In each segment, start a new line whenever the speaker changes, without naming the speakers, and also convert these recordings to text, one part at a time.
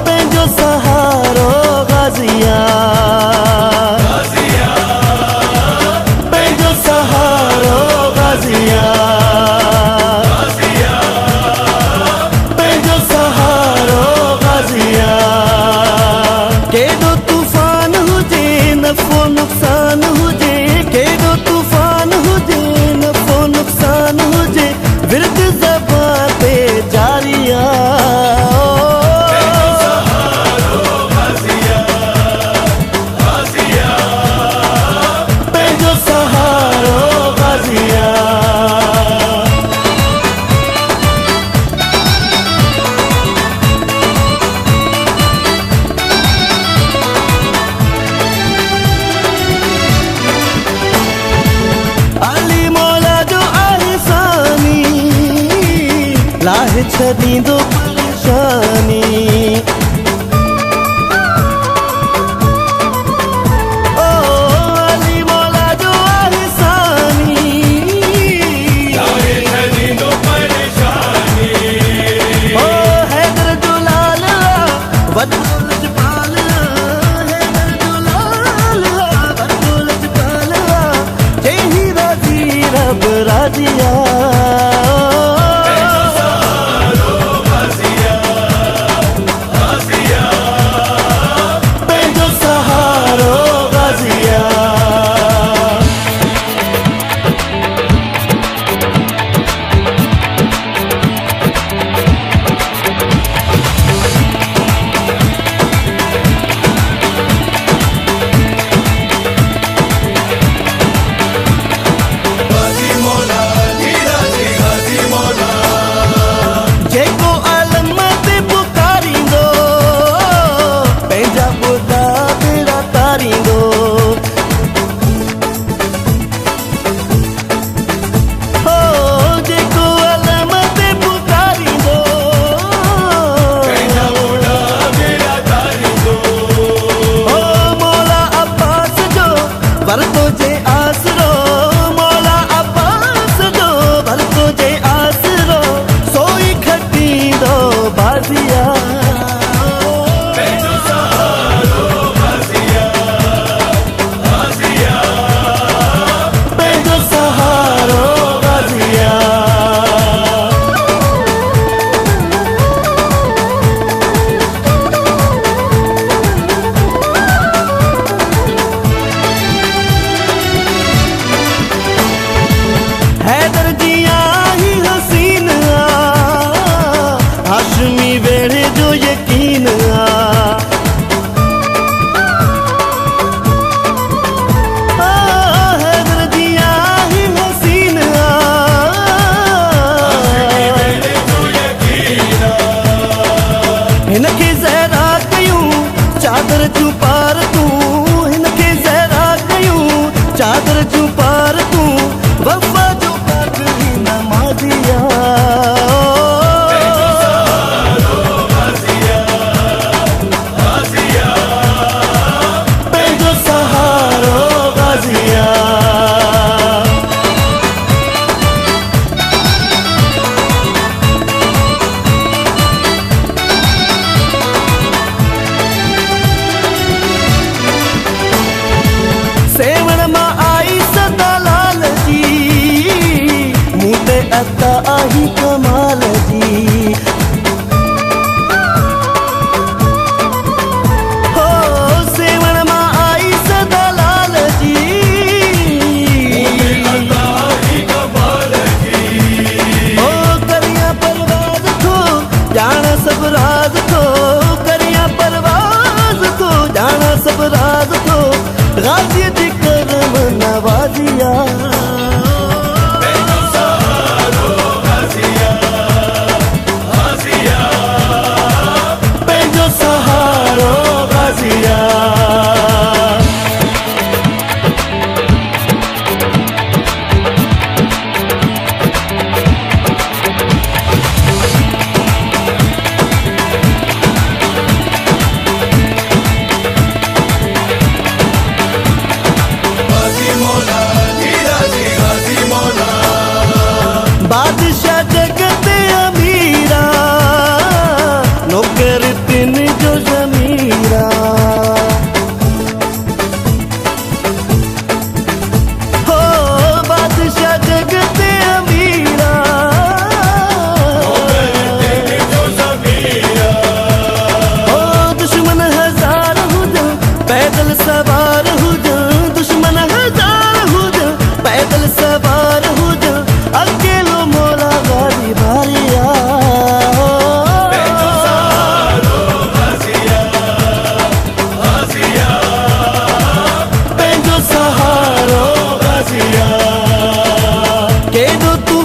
पंहिंजो सहारो गाज़िया, पंहिंजो सहारो गाज़िया, पंहिंजो सहारो गाज़िया। केॾो तूफ़ान हुजे नफ़ो नुक़सान हुजे, केॾो तूफ़ान हुजे नफ़ो नुक़सान हुजे, विर्द ज़बां ते जारिया। पंहिंजो सहारो गाज़िया। अली मौला जो अहसानी लाहे छॾींदो परेशानी। ओ अली मौला जो अहसानी लाहे छॾींदो परेशानी। ओ हैदर जो लाला वॾो लजपाल, हैदर जो लाला वॾो लजपाल, जंहिं राज़ी रब राज़िया। पंहिंजो सहारो गाज़िया। जेको आलम ते पुकारींदो पंहिंजा ॿुधा बेड़ा तारींदो। हो जेको आलम ते पुकारींदो पंहिंजा ॿुधा बेड़ा तारींदो। हो मौला अब्बास जो वरतो जे आसरो, मौला अब्बास जो वरतो जे आसरो, सोई खटींदो बाज़िया। पंहिंजो सहारो गाज़िया, गाज़िया, पंहिंजो सहारो गाज़िया। हैदर जिया ही हसीन आ, हाशमी वेड़े जो यकीन आ। हैदर जिया ही हसीन आ, हिनखे ज़हरा कयूं चादर जूं पार तूं, हिनखे ज़हरा कयूं चादर जूं पार तूं, वफ़ा जो आख़िरी नमाज़िया। पंहिंजो सहारो गाज़िया, गाज़िया, पंहिंजो सहारो गाज़िया। सेवण मां आई सदा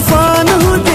तूफान हुजे